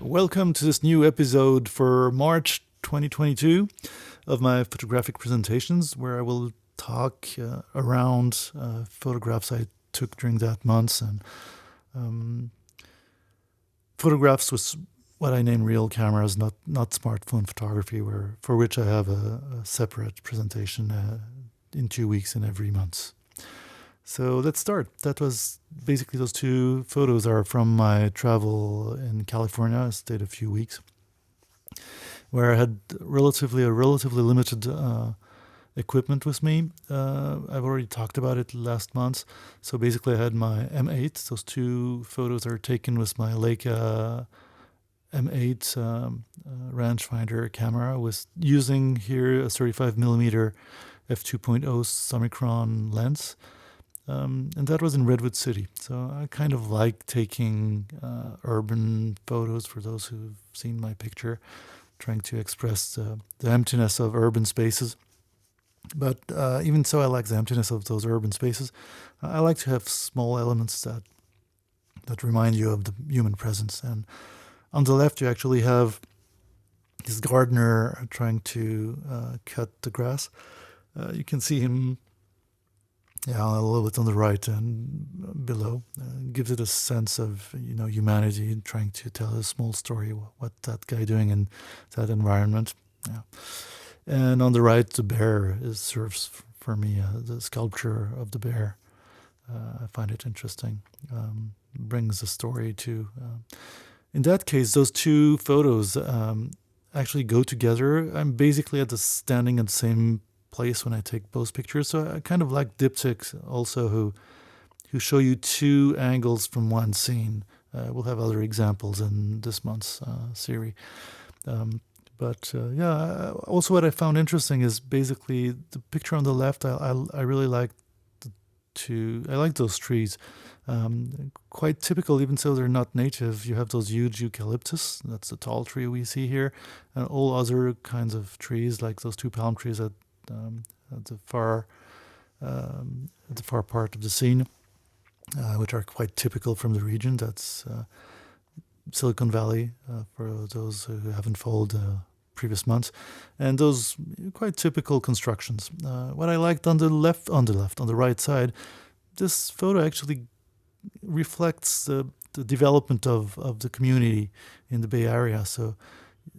Welcome to this new episode for March 2022 of my photographic presentations, where I will talk around photographs I took during that month and photographs with what I name real cameras, not smartphone photography, for which I have a separate presentation in 2 weeks in every month. So let's start. That was basically those two photos are from my travel in California. I stayed a few weeks where I had relatively limited equipment with me. I've already talked about it last month. So basically I had my M8. Those two photos are taken with my Leica M8 rangefinder camera, with using here a 35mm f2.0 Summicron lens. And that was in Redwood City. So I kind of like taking urban photos, for those who've seen my picture, trying to express the emptiness of urban spaces. But even so, I like the emptiness of those urban spaces. I like to have small elements that remind you of the human presence. And on the left, you actually have this gardener trying to cut the grass. You can see him a little bit on the right and below. Gives it a sense of humanity, trying to tell a small story, what that guy doing in that environment. Yeah. And on the right, the bear serves for me, the sculpture of the bear. I find it interesting. Brings a story to... in that case, those two photos actually go together. I'm basically standing at the same place when I take both pictures. So I kind of like diptychs also who show you two angles from one scene. We'll have other examples in this month's series. Also what I found interesting is basically the picture on the left. I really like I like those trees. Quite typical, even though they're not native. You have those huge eucalyptus. That's the tall tree we see here, and all other kinds of trees, like those two palm trees at the far part of the scene, which are quite typical from the region. That's Silicon Valley, for those who haven't followed previous months, and those quite typical constructions. What I liked on the right side, this photo actually reflects the development of the community in the Bay Area. So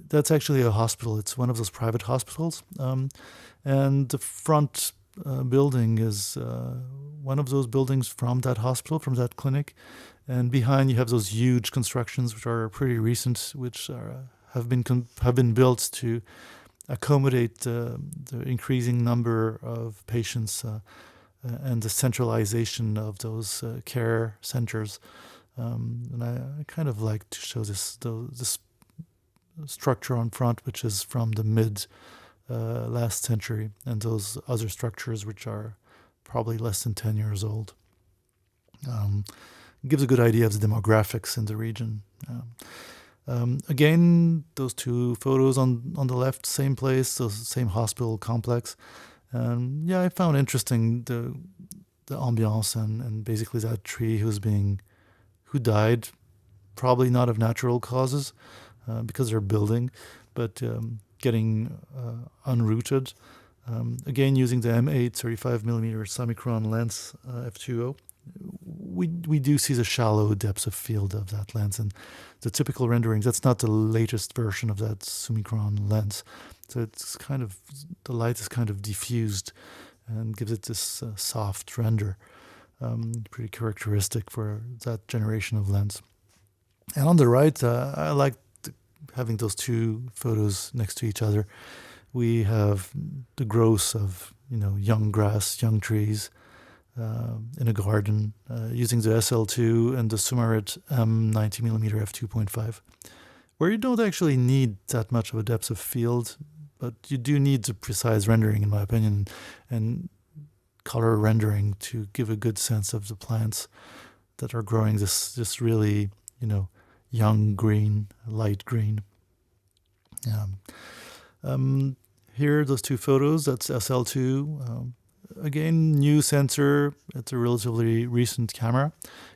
that's actually a hospital. It's one of those private hospitals. And the front building is one of those buildings from that hospital, from that clinic. And behind you have those huge constructions, which are pretty recent, which have been built to accommodate the increasing number of patients and the centralization of those care centers. And I kind of like to show this structure on front, which is from the mid last century, and those other structures which are probably less than 10 years old. Gives a good idea of the demographics in the region. Again, those two photos on the left, same place, the same hospital complex. I found interesting the ambiance and basically that tree who died, probably not of natural causes because they're building, but getting unrooted. Again, using the M8 35mm Summicron lens f2.0, we do see the shallow depths of field of that lens, and the typical renderings. That's not the latest version of that Summicron lens, so it's kind of, the light is kind of diffused and gives it this soft render, pretty characteristic for that generation of lens. And on the right, I like having those two photos next to each other. We have the growth of young grass, young trees in a garden, using the SL2 and the Summarit-M 90mm f2.5, where you don't actually need that much of a depth of field, but you do need the precise rendering, in my opinion, and color rendering to give a good sense of the plants that are growing this really young green, light green. Here, those two photos, that's SL2. Again, new sensor. It's a relatively recent camera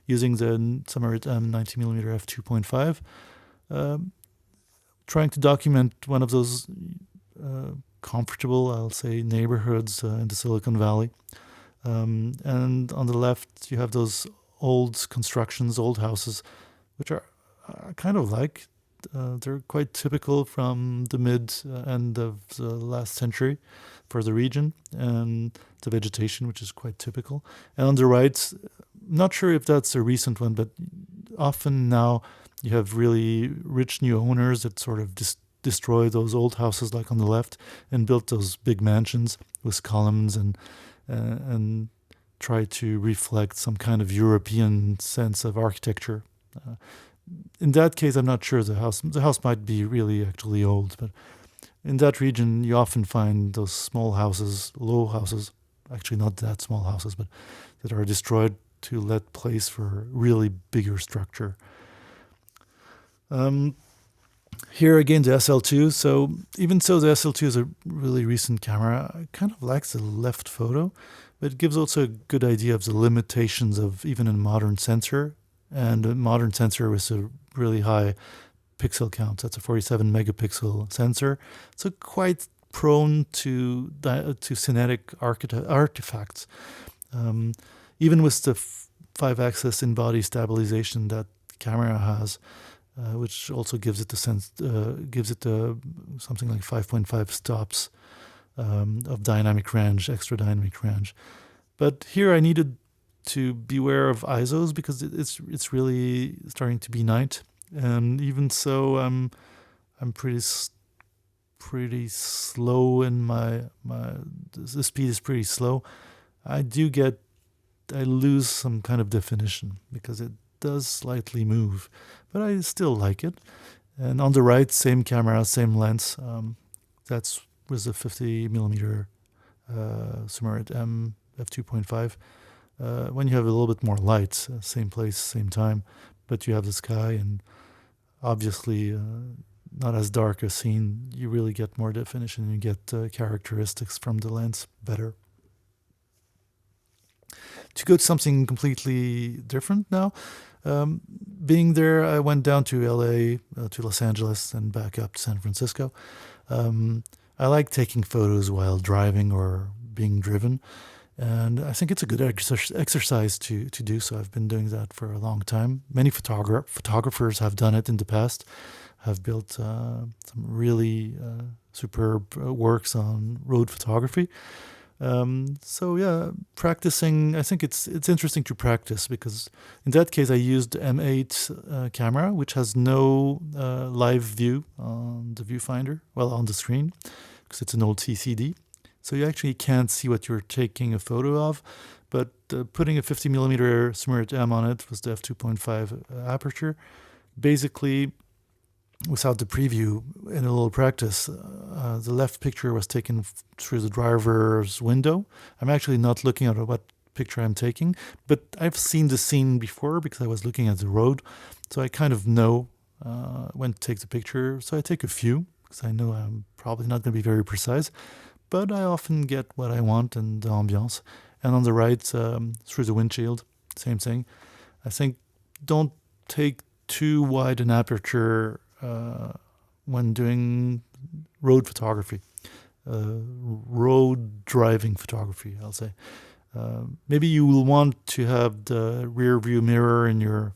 using the Summarit-M 90mm f2.5. trying to document one of those comfortable, I'll say, neighborhoods in the Silicon Valley. And on the left, you have those old constructions, old houses, which are kind of like, they're quite typical from the end of the last century for the region, and the vegetation, which is quite typical. And on the right, not sure if that's a recent one, but often now you have really rich new owners that sort of destroy those old houses like on the left and built those big mansions with columns and try to reflect some kind of European sense of architecture. In that case, I'm not sure the house might be really actually old, but in that region, you often find those small houses, low houses, actually not that small houses, but that are destroyed to let place for really bigger structure. Here again, the SL2. So even so, the SL2 is a really recent camera. I kind of like the left photo, but it gives also a good idea of the limitations of even a modern sensor, and a modern sensor with a really high pixel count. That's a 47 megapixel sensor. So quite prone to kinetic artifacts. Even with the 5-axis in-body stabilization that camera has, which also gives it something like 5.5 stops of dynamic range, extra dynamic range. But here I needed to beware of ISOs because it's really starting to be night, and even so, I'm pretty slow in the speed is pretty slow. I lose some kind of definition because it does slightly move, but I still like it. And on the right, same camera, same lens. That's with a 50 millimeter Summarit-M f2.5. When you have a little bit more light, same place, same time, but you have the sky and obviously not as dark a scene, you really get more definition. You get characteristics from the lens better. To go to something completely different now, being there, I went down to LA, to Los Angeles, and back up to San Francisco. I like taking photos while driving or being driven, and I think it's a good exercise to do so. I've been doing that for a long time. Many photographers have done it in the past, have built some really superb works on road photography. So yeah, practicing, I think it's interesting to practice, because in that case I used the M8 camera, which has no live view on the viewfinder, well, on the screen, because it's an old CCD. So you actually can't see what you're taking a photo of, but putting a 50 millimeter Summarit-M on it with the f2.5 aperture, basically, without the preview, in a little practice, the left picture was taken through the driver's window. I'm actually not looking at what picture I'm taking, but I've seen the scene before because I was looking at the road, so I kind of know when to take the picture. So I take a few, because I know I'm probably not going to be very precise, but I often get what I want and the ambiance. And on the right, through the windshield, same thing. I think don't take too wide an aperture when doing road photography, road driving photography, I'll say. Maybe you will want to have the rear view mirror in your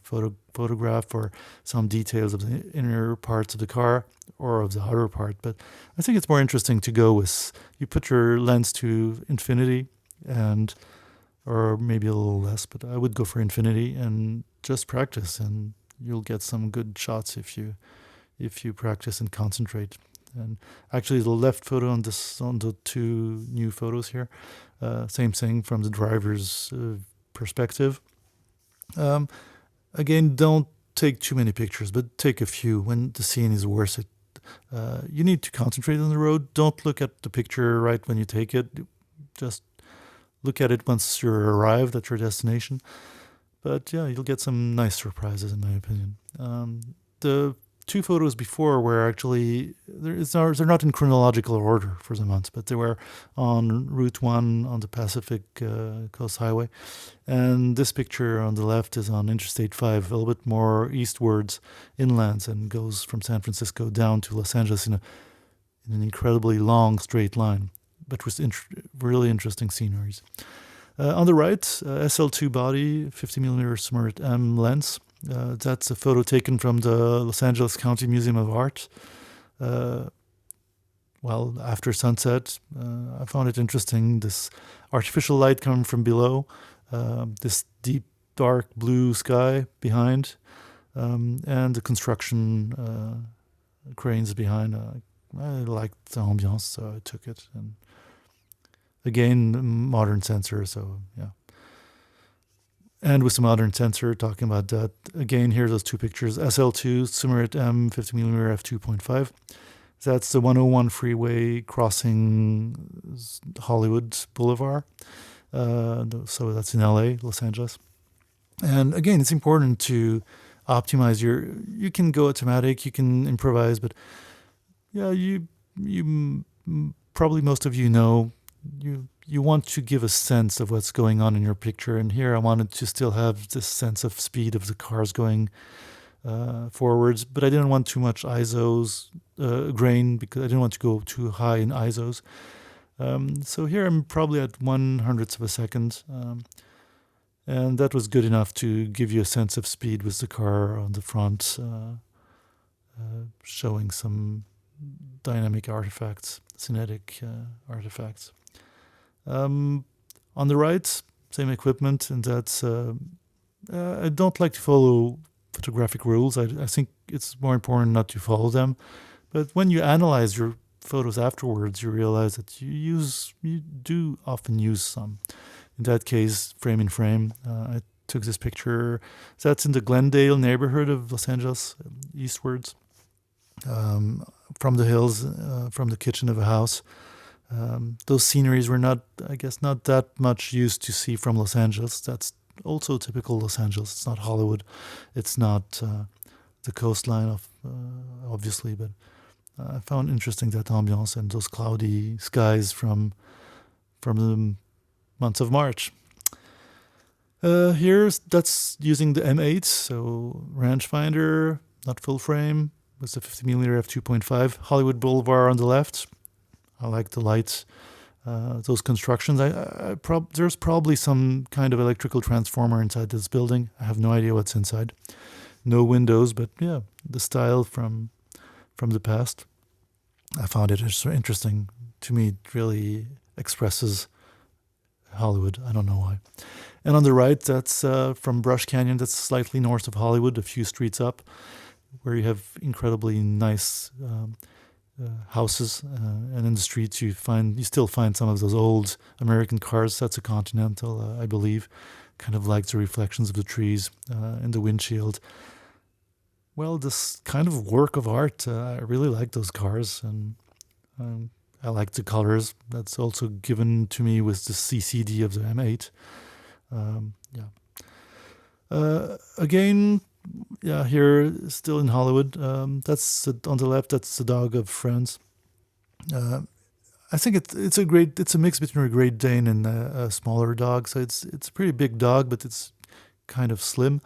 photograph, or some details of the inner parts of the car or of the outer part. But I think it's more interesting to go with, you put your lens to infinity, or maybe a little less, but I would go for infinity and just practice, and you'll get some good shots if you practice and concentrate. And actually, the left photo on the two new photos here, same thing from the driver's perspective. Again, don't take too many pictures, but take a few when the scene is worth it. You need to concentrate on the road. Don't look at the picture right when you take it. Just look at it once you're arrived at your destination. But yeah, you'll get some nice surprises, in my opinion. The two photos before were actually, they're not in chronological order for the month, but they were on Route 1 on the Pacific Coast Highway. And this picture on the left is on Interstate 5, a little bit more eastwards, inlands, and goes from San Francisco down to Los Angeles in an incredibly long straight line, but with really interesting sceneries. On the right, SL2 body, 50mm Summarit-M lens. That's a photo taken from the Los Angeles County Museum of Art. Well, after sunset, I found it interesting. This artificial light coming from below, this deep, dark blue sky behind, and the construction cranes behind. I liked the ambiance, so I took it. And again, modern sensor, so yeah. And with the modern sensor, talking about that, again, here are those two pictures. SL2, Summarit-M, 50mm f2.5. That's the 101 freeway crossing Hollywood Boulevard. So that's in LA, Los Angeles. And again, it's important to optimize you can go automatic, you can improvise, but yeah, you probably most of you know, you want to give a sense of what's going on in your picture. And here I wanted to still have this sense of speed of the cars going forwards, but I didn't want too much ISOs, grain, because I didn't want to go too high in ISOs. So here I'm probably at 1/100th of a second. And that was good enough to give you a sense of speed with the car on the front, showing some dynamic artifacts, kinetic artifacts. On the right, same equipment, and that's I don't like to follow photographic rules. I think it's more important not to follow them. But when you analyze your photos afterwards, you realize that you do often use some. In that case, frame in frame, I took this picture. That's in the Glendale neighborhood of Los Angeles, eastwards, from the hills, from the kitchen of a house. Those sceneries were not that much used to see from Los Angeles. That's also typical Los Angeles. It's not Hollywood. It's not the coastline, obviously, but I found interesting that ambiance and those cloudy skies from the months of March. That's using the M8, so rangefinder, not full frame, with the 50mm f2.5. Hollywood Boulevard on the left. I like the lights, those constructions. There's probably some kind of electrical transformer inside this building. I have no idea what's inside. No windows, but yeah, the style from the past. I found it interesting. To me, it really expresses Hollywood. I don't know why. And on the right, that's from Brush Canyon. That's slightly north of Hollywood, a few streets up, where you have incredibly nice houses, and in the streets you still find some of those old American cars. That's a Continental, I believe, kind of like the reflections of the trees in the windshield. Well, this kind of work of art, I really like those cars, and I like the colors. That's also given to me with the CCD of the M8. Again, yeah, here still in Hollywood. That's on the left. That's the dog of friends. I think it's a mix between a Great Dane and a smaller dog. So it's a pretty big dog, but it's kind of slim.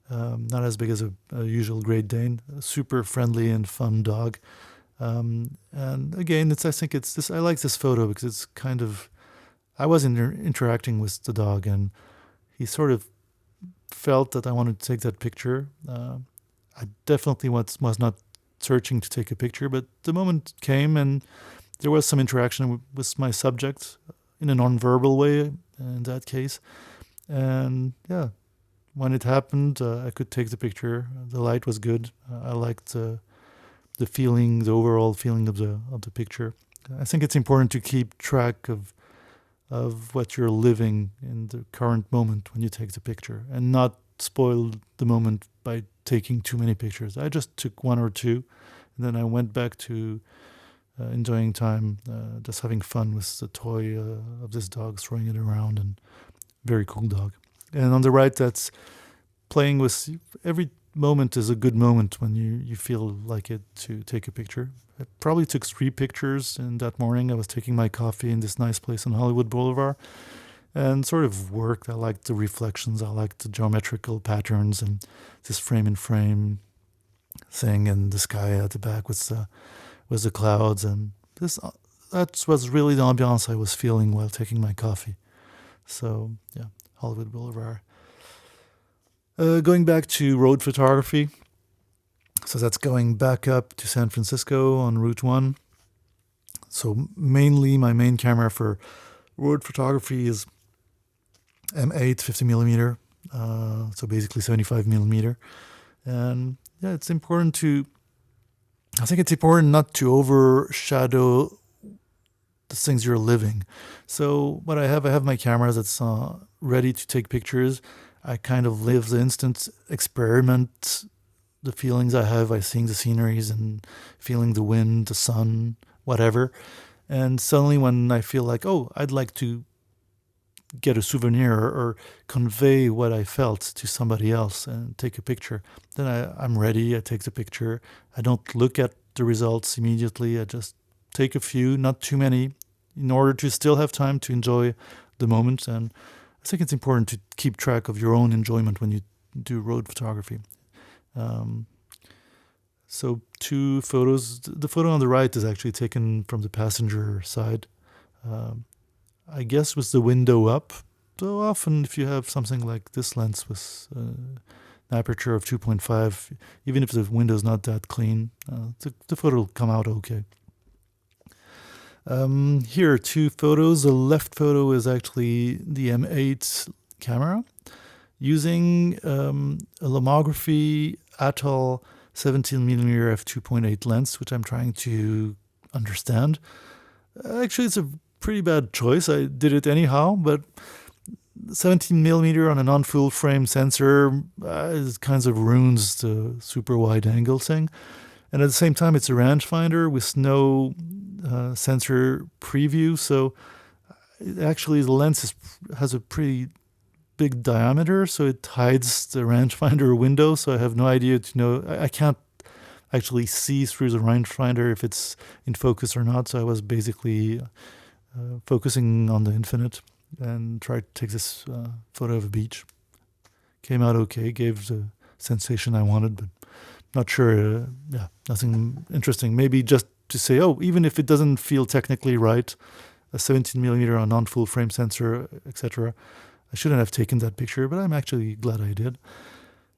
Not as big as a usual Great Dane. A super friendly and fun dog. And again, I like this photo because it's kind of, I was interacting with the dog, and he sort of felt that I wanted to take that picture. I definitely was not searching to take a picture, but the moment came and there was some interaction with my subject in a non-verbal way in that case. And yeah, when it happened, I could take the picture. The light was good. I liked the feeling, the overall feeling of the picture. I think it's important to keep track of what you're living in the current moment when you take the picture, and not spoil the moment by taking too many pictures. I just took one or two, and then I went back to enjoying time, just having fun with the toy of this dog, throwing it around, and very cool dog. And on the right, that's playing with every moment is a good moment when you feel like it to take a picture. I probably took 3 pictures in that morning. I was taking my coffee in this nice place on Hollywood Boulevard and sort of worked. I liked the reflections. I liked the geometrical patterns and this frame in frame thing, and the sky at the back with the clouds, and that was really the ambiance I was feeling while taking my coffee. So yeah, Hollywood Boulevard. Going back to road photography, so that's going back up to San Francisco on Route 1. So mainly my main camera for road photography is M8 50mm, so basically 75mm. And yeah, I think it's important not to overshadow the things you're living. So what I have my camera that's ready to take pictures. I kind of live the instant, experiment the feelings I have by seeing the sceneries and feeling the wind, the sun, whatever. And suddenly when I feel like, oh, I'd like to get a souvenir or convey what I felt to somebody else and take a picture, then I'm ready. I take the picture. I don't look at the results immediately. I just take a few, not too many, in order to still have time to enjoy the moment. And I think it's important to keep track of your own enjoyment when you do road photography. So 2 photos. The photo on the right is actually taken from the passenger side. I guess with the window up. So often if you have something like this lens with an aperture of 2.5, even if the window is not that clean, the photo will come out okay. Here are 2 photos. The left photo is actually the M8 camera using a lomography Atoll 17mm f2.8 lens, which I'm trying to understand. Actually, it's a pretty bad choice. I did it anyhow, but 17mm on a non-full frame sensor it kind of ruins the super wide angle thing. And at the same time, it's a rangefinder with no sensor preview. So actually, the lens has a pretty big diameter, so it hides the rangefinder window. So I have no idea to know. I can't actually see through the rangefinder if it's in focus or not. So I was basically focusing on the infinite and tried to take this photo of a beach. Came out okay, gave the sensation I wanted, but not sure. Nothing interesting. Maybe just to say, oh, even if it doesn't feel technically right, a 17mm on non-full frame sensor, etc. I shouldn't have taken that picture, but I'm actually glad I did.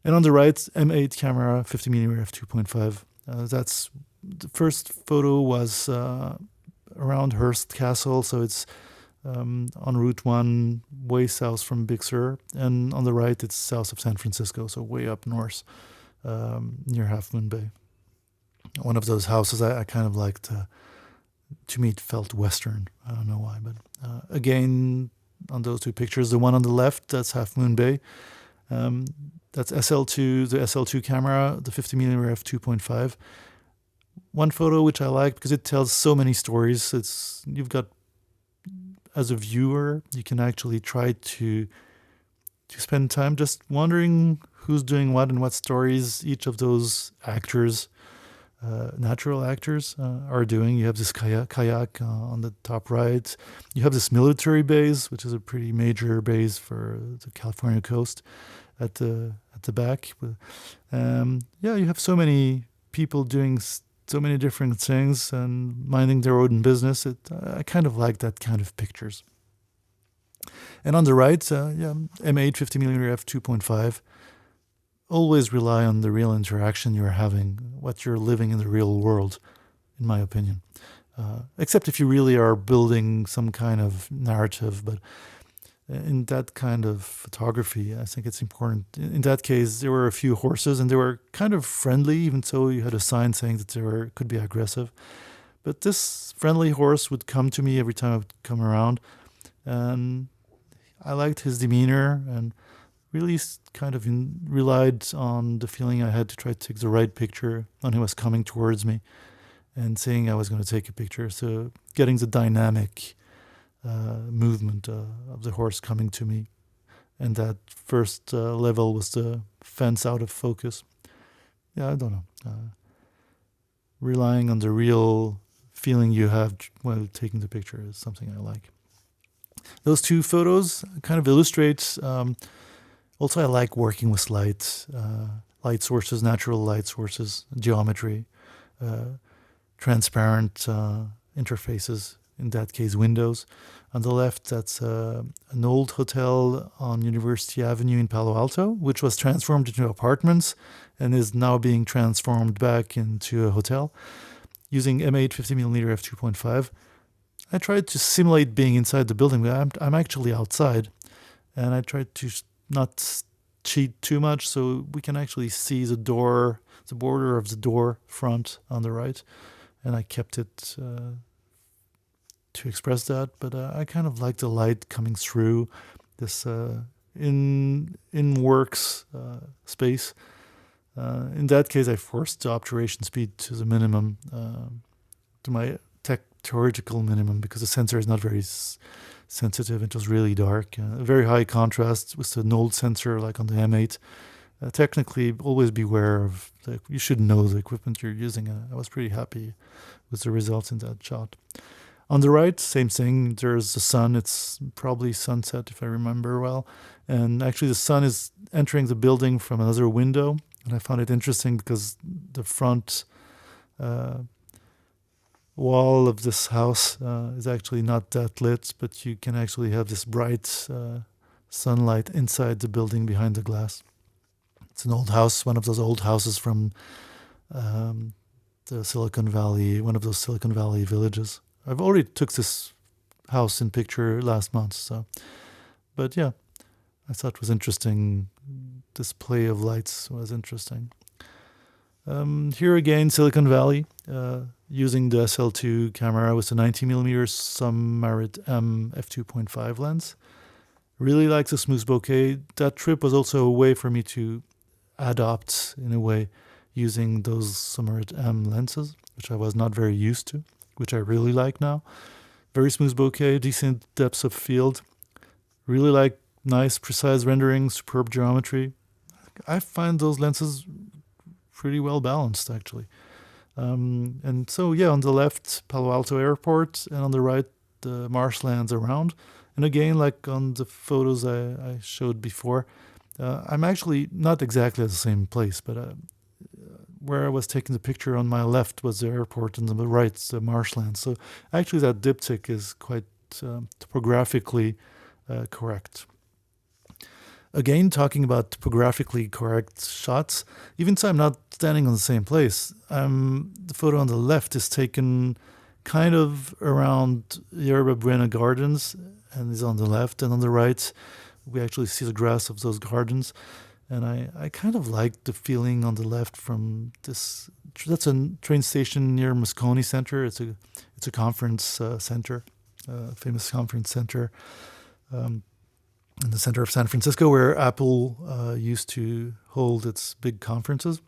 And on the right, M8 camera, 50mm f2.5. That's the first photo was around Hearst Castle, so it's on Route 1, way south from Big Sur. And on the right, it's south of San Francisco, so way up north, near Half Moon Bay. One of those houses I kind of liked. To me, it felt Western. I don't know why, but again, on those 2 pictures, the one on the left, that's Half Moon Bay. That's SL2, the SL2 camera, the 50mm f2.5. One photo which I like because it tells so many stories. You've got, as a viewer, you can actually try to spend time just wondering who's doing what and what stories each of those actors, natural actors, are doing. You have this kayak on the top right. You have this military base, which is a pretty major base for the California coast, at the back. You have so many people doing so many different things and minding their own business. I kind of like that kind of pictures. And on the right, M8 50mm f2.5. Always rely on the real interaction you're having, what you're living in the real world, in my opinion. Except if you really are building some kind of narrative, but in that kind of photography, I think it's important. In that case, there were a few horses, and they were kind of friendly, even though you had a sign saying that they could be aggressive. But this friendly horse would come to me every time I would come around, and I liked his demeanor, and really kind of relied on the feeling I had to try to take the right picture when he was coming towards me and saying I was going to take a picture. So getting the dynamic movement of the horse coming to me. And that first level was the fence out of focus. yeah, I don't know. Relying on the real feeling you have while taking the picture is something I like. Those two photos kind of illustrate. Also, I like working with light, light sources, natural light sources, geometry, transparent interfaces. In that case, windows. On the left, that's an old hotel on University Avenue in Palo Alto, which was transformed into apartments and is now being transformed back into a hotel using M8 50mm f2.5. I tried to simulate being inside the building, but I'm actually outside, and I tried to not cheat too much, so we can actually see the door, the border of the door front on the right, and I kept it to express that. But I kind of like the light coming through this in works space. In that case, I forced the obturation speed to the minimum, to my theoretical minimum, because the sensor is not very sensitive. It was really dark. Very high contrast with an old sensor like on the M8. Technically, always beware of you should know the equipment you're using. I was pretty happy with the results in that shot. On the right, same thing. There's the sun. It's probably sunset if I remember well. And actually, the sun is entering the building from another window. And I found it interesting because the front wall of this house is actually not that lit, but you can actually have this bright sunlight inside the building behind the glass. It's an old house, one of those old houses from the Silicon Valley, one of those Silicon Valley villages. I've already took this house in picture last month, so. But yeah, I thought it was interesting. This play of lights was interesting. Here again, Silicon Valley, using the SL2 camera with a 90mm Summarit-M f2.5 lens. Really like the smooth bokeh. That trip was also a way for me to adopt, in a way, using those Summarit-M lenses, which I was not very used to, which I really like now. Very smooth bokeh, decent depths of field. Really like nice, precise rendering, superb geometry. I find those lenses pretty well balanced, actually. And so, yeah, on the left, Palo Alto Airport, and on the right, the marshlands around. And again, like on the photos I showed before, I'm actually not exactly at the same place, but where I was taking the picture on my left was the airport, and on the right, the marshlands. So actually, that diptych is quite topographically correct. Again, talking about topographically correct shots, even so I'm not standing on the same place. The photo on the left is taken kind of around Yerba Buena Gardens and is on the left, and on the right we actually see the grass of those gardens. And I kind of like the feeling on the left from this. That's a train station near Moscone Center. It's a conference center, famous conference center. In the center of San Francisco, where Apple used to hold its big conferences.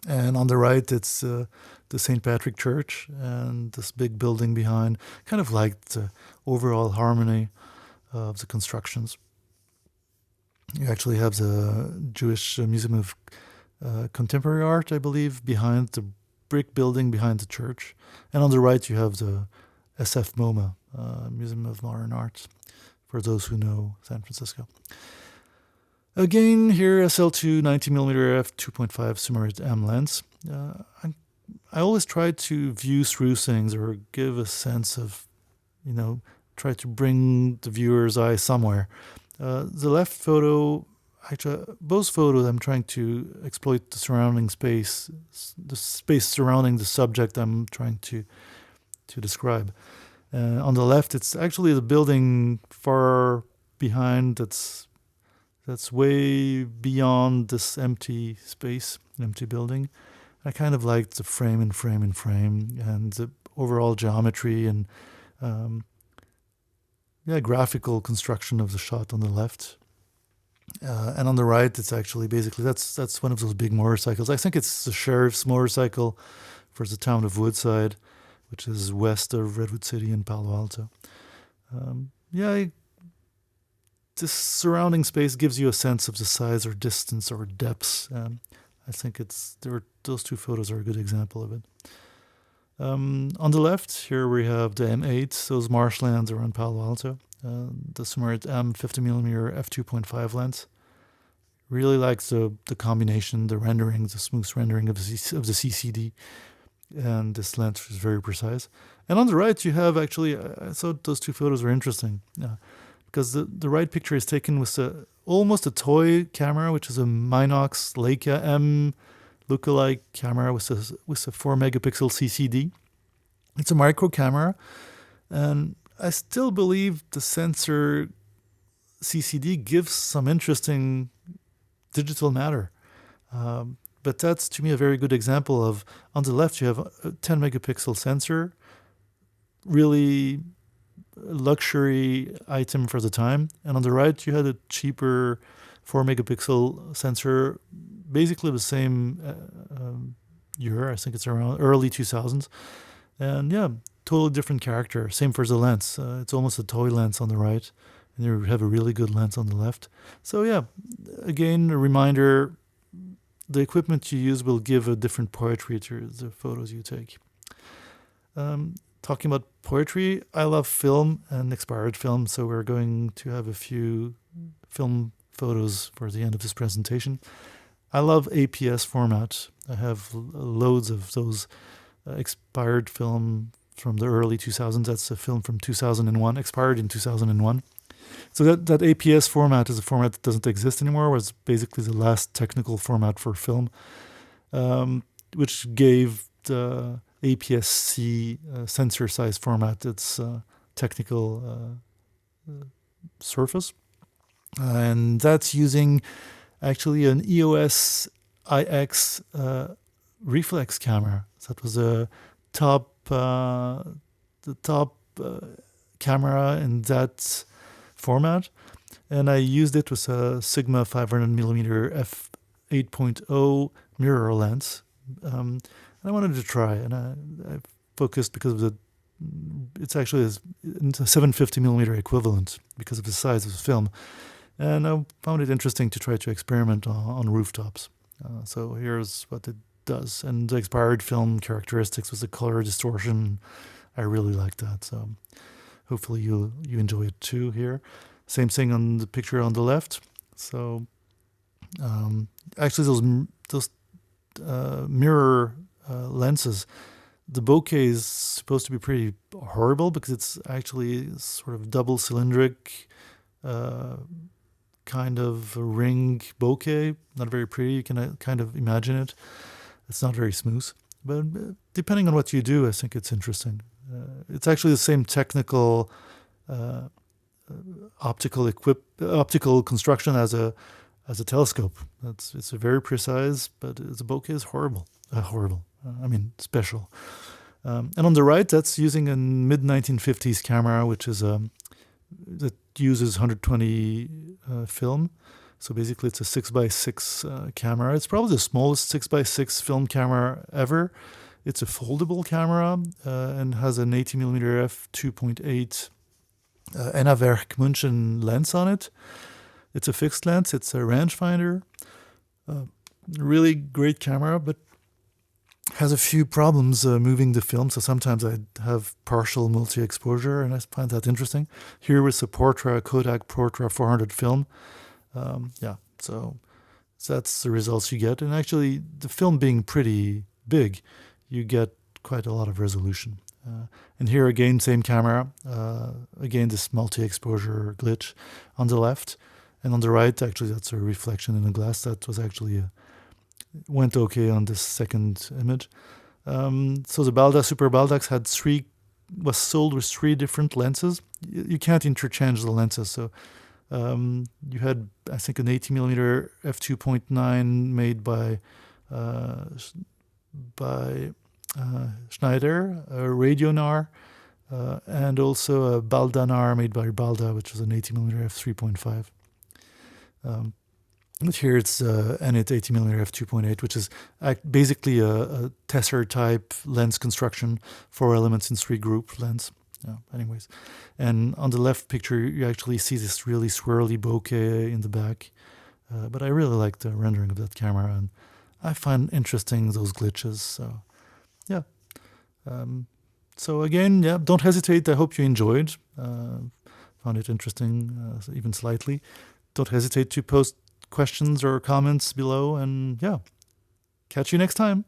And on the right, it's the St. Patrick Church and this big building behind. Kind of like the overall harmony of the constructions. You actually have the Jewish Museum of Contemporary Art, I believe, behind the brick building behind the church. And on the right, you have the SF MoMA, Museum of Modern Art, for those who know San Francisco. Again, here SL2 90mm f2.5 Summarit-M lens. I always try to view through things or give a sense of, try to bring the viewer's eye somewhere. The left photo, actually, both photos, I'm trying to exploit the surrounding space, the space surrounding the subject I'm trying to describe. On the left, it's actually the building far behind that's way beyond this empty space, empty building. I kind of liked the frame and the overall geometry and graphical construction of the shot on the left. And on the right, it's actually basically, that's one of those big motorcycles. I think it's the sheriff's motorcycle for the town of Woodside, which is west of Redwood City in Palo Alto. This surrounding space gives you a sense of the size or distance or depths. I think those two photos are a good example of it. On the left, here we have the M8, those marshlands around Palo Alto. The Summarit-M 50mm f2.5 lens. Really likes the combination, the rendering, the smooth rendering of the CCD. And this lens is very precise. And on the right, you have actually, I thought those two photos were interesting. Because the right picture is taken with almost a toy camera, which is a Minox Leica M lookalike camera with a 4-megapixel CCD. It's a micro camera, and I still believe the sensor CCD gives some interesting digital matter. But that's, to me, a very good example of, on the left, you have a 10-megapixel sensor, really luxury item for the time. And on the right, you had a cheaper 4-megapixel sensor, basically the same year. I think it's around early 2000s. And yeah, totally different character. Same for the lens. It's almost a toy lens on the right, and you have a really good lens on the left. So yeah, again, a reminder, the equipment you use will give a different poetry to the photos you take. Talking about poetry, I love film and expired film, so we're going to have a few film photos for the end of this presentation. I love APS format. I have loads of those expired film from the early 2000s. That's a film from 2001, expired in 2001. So that APS format is a format that doesn't exist anymore. It was basically the last technical format for film, which gave the APS-C sensor size format its technical surface. And that's using actually an EOS IX reflex camera. That was the top camera in that format, and I used it with a Sigma 500mm f8.0 mirror lens. And I wanted to try, and I focused because of it's actually a 750mm equivalent because of the size of the film, and I found it interesting to try to experiment on rooftops. So here's what it does, and the expired film characteristics with the color distortion, I really like that. So hopefully you enjoy it too here. Same thing on the picture on the left. So actually those mirror lenses, the bokeh is supposed to be pretty horrible because it's actually sort of double cylindric kind of a ring bokeh. Not very pretty. You can kind of imagine it. It's not very smooth, but depending on what you do, I think it's interesting. It's actually the same technical optical construction as a telescope. It's a very precise, but the bokeh is horrible. Special. And on the right, that's using a mid-1950s camera, which is that uses 120 film. So basically, it's a 6x6 camera. It's probably the smallest 6x6 film camera ever. It's a foldable camera and has an 80mm f2.8 Enna Munchen lens on it. It's a fixed lens. It's a rangefinder. Really great camera, but has a few problems moving the film. So sometimes I have partial multi-exposure, and I find that interesting. Here is a Kodak Portra 400 film. So that's the results you get. And actually, the film being pretty big, you get quite a lot of resolution. And here again, same camera. Again, this multi-exposure glitch on the left. And on the right, actually, that's a reflection in the glass. That was actually went okay on this second image. So the Balda Superbaldax was sold with 3 different lenses. You can't interchange the lenses. So you had, I think, an 80mm f2.9 made by Schneider, a Radionar, and also a Baldanar made by Balda, which was an 80mm f3.5. But here it's Enna 80mm f2.8, which is basically a Tesser type lens construction, 4 elements in 3 group lens. Anyways, and on the left picture, you actually see this really swirly bokeh in the back. But I really like the rendering of that camera, and I find interesting those glitches. So yeah. So again, yeah, don't hesitate. I hope you enjoyed. Found it interesting, even slightly. Don't hesitate to post questions or comments below. And yeah, catch you next time.